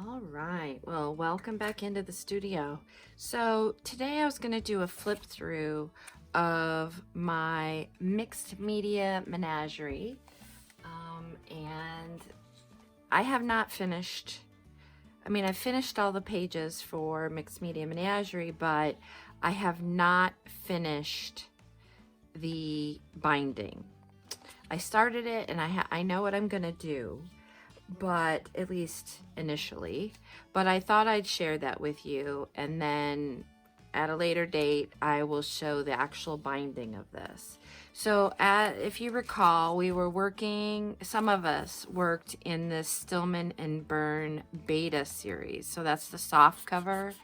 All right, well, welcome back into the studio. So today I was going to do a flip through of my mixed media menagerie, and I have not finished. I finished all the pages for mixed media menagerie, but I have not finished the binding. I started it and I know what I'm going to do, but at least initially, but I thought I'd share that with you, and then at a later date I will show the actual binding of this. So if you recall, we were working, some of us worked in this Stillman and Byrne beta series. So that's the soft cover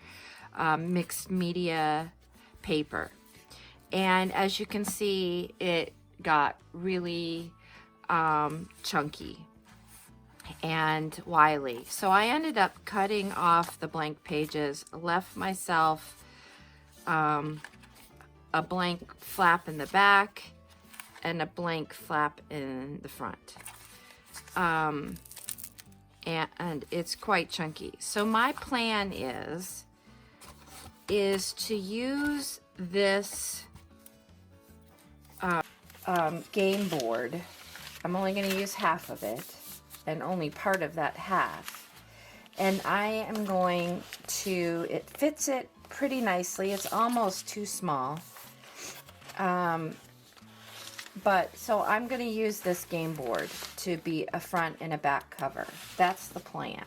mixed media paper, and as you can see, it got really chunky and wily. So I ended up cutting off the blank pages, left myself a blank flap in the back and a blank flap in the front. And it's quite chunky. So my plan is to use this game board. I'm only going to use half of it, and only part of that half. And I am going to, it fits it pretty nicely. It's almost too small. But so I'm going to use this game board to be a front and a back cover. That's the plan.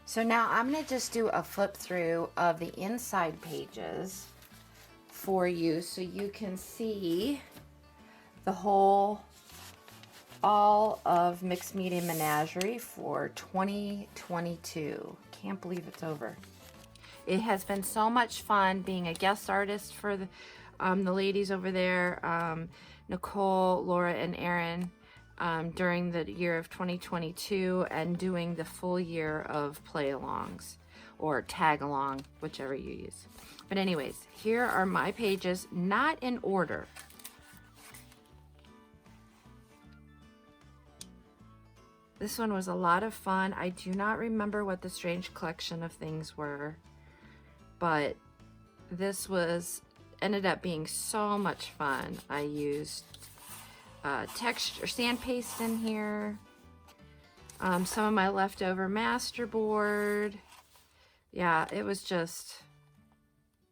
So now I'm going to just do a flip through of the inside pages for you so you can see the whole, all of Mixed Media Menagerie for 2022. Can't believe it's over. It has been so much fun being a guest artist for the ladies over there, Nicole, Laura, and Erin, during the year of 2022, and doing the full year of play-alongs or tag-along, whichever you use. But anyways, here are my pages, not in order. This one was a lot of fun. I do not remember what the strange collection of things were, but this ended up being so much fun. I used texture sand paste in here, some of my leftover masterboard. Yeah, it was just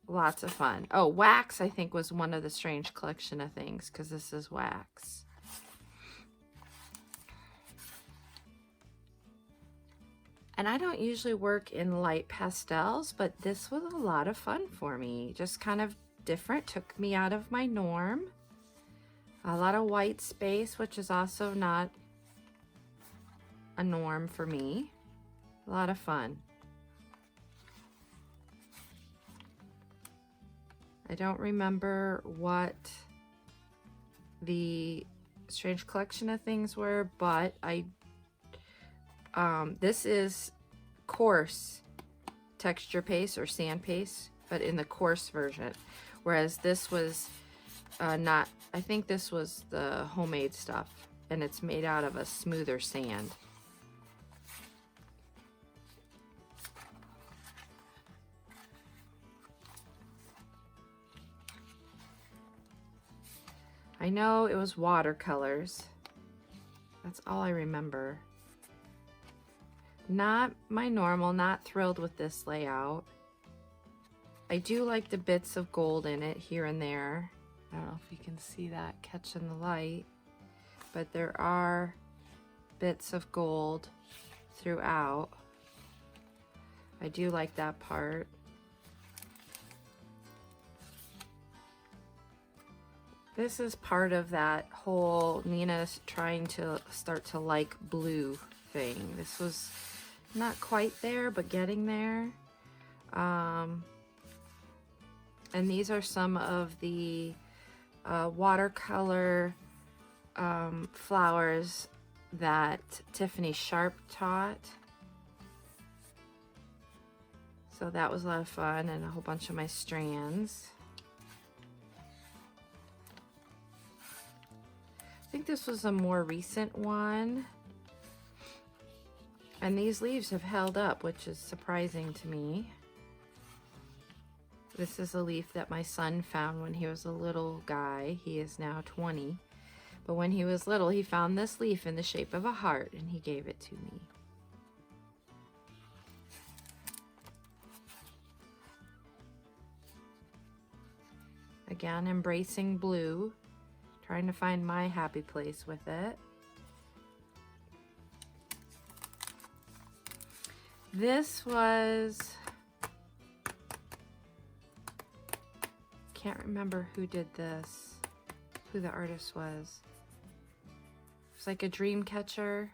lots of fun. Oh, wax I think was one of the strange collection of things, because this is wax. And I don't usually work in light pastels, but this was a lot of fun for me. Just kind of different, took me out of my norm. A lot of white space, which is also not a norm for me. A lot of fun. I don't remember what the strange collection of things were, but this is coarse texture paste or sand paste, but in the coarse version, whereas this was not. I think this was the homemade stuff, and it's made out of a smoother sand. I know it was watercolors. That's all I remember. Not my normal, not thrilled with this layout. I do like the bits of gold in it here and there. I don't know if you can see that catching the light, but there are bits of gold throughout. I do like that part. This is part of that whole Nina's trying to start to like blue thing. This was not quite there, but getting there. And these are some of the watercolor flowers that Tiffany Sharp taught. So that was a lot of fun, and a whole bunch of my strands. I think this was a more recent one. And these leaves have held up, which is surprising to me. This is a leaf that my son found when he was a little guy. He is now 20. But when he was little, he found this leaf in the shape of a heart, and he gave it to me. Again, embracing blue, trying to find my happy place with it. This was, can't remember who did this, who the artist was. It was like a dream catcher.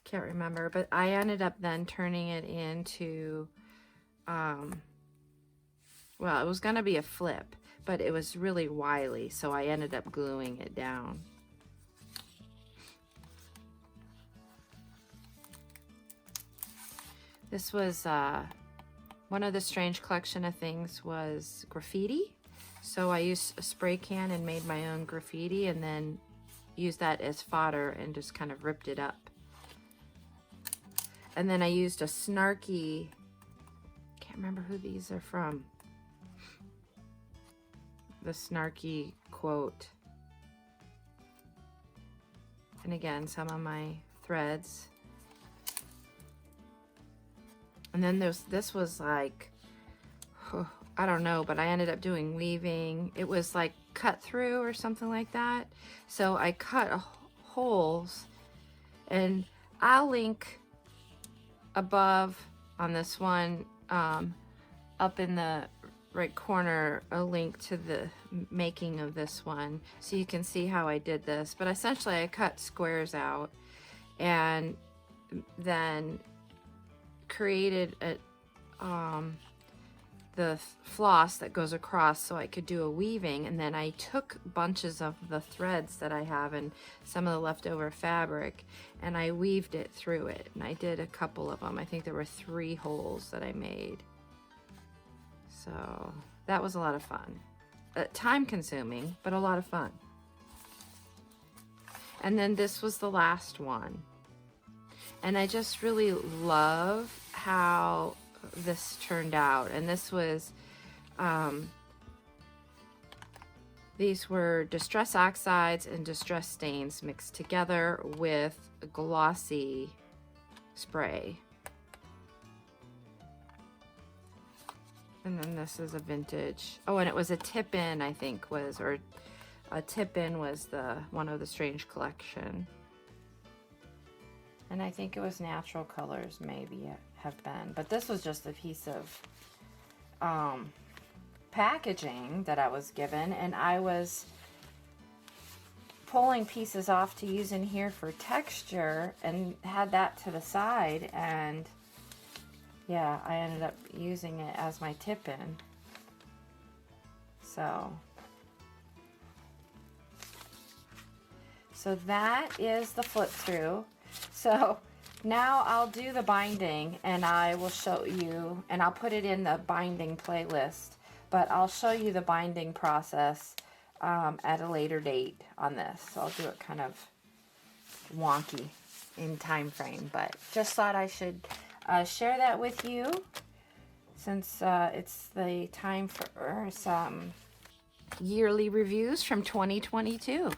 Can't remember, but I ended up then turning it into, well, it was gonna be a flip, but it was really wily, so I ended up gluing it down. This was, one of the strange collection of things was graffiti. So I used a spray can and made my own graffiti, and then used that as fodder and just kind of ripped it up. And then I used a snarky, can't remember who these are from. The snarky quote. And again, some of my threads. And then this was like, I don't know, but I ended up doing weaving. It was like cut through or something like that. So I cut holes, and I'll link above on this one, up in the right corner, a link to the making of this one, so you can see how I did this. But essentially I cut squares out and then created the floss that goes across so I could do a weaving, and then I took bunches of the threads that I have and some of the leftover fabric, and I weaved it through it, and I did a couple of them. I think there were 3 holes that I made. So that was a lot of fun. Time consuming, but a lot of fun. And then this was the last one. And I just really love how this turned out. And this was, these were distress oxides and distress stains mixed together with a glossy spray. And then this is a vintage. Oh, and it was a tip-in, I think was, or a tip-in was the one of the strange collection. And I think it was natural colors, maybe have been. But this was just a piece of packaging that I was given, and I was pulling pieces off to use in here for texture, and had that to the side, and yeah, I ended up using it as my tip-in. So that is the flip through. So now I'll do the binding, and I will show you, and I'll put it in the binding playlist, but I'll show you the binding process at a later date on this. So I'll do it kind of wonky in time frame, but just thought I should share that with you, since it's the time for some yearly reviews from 2022.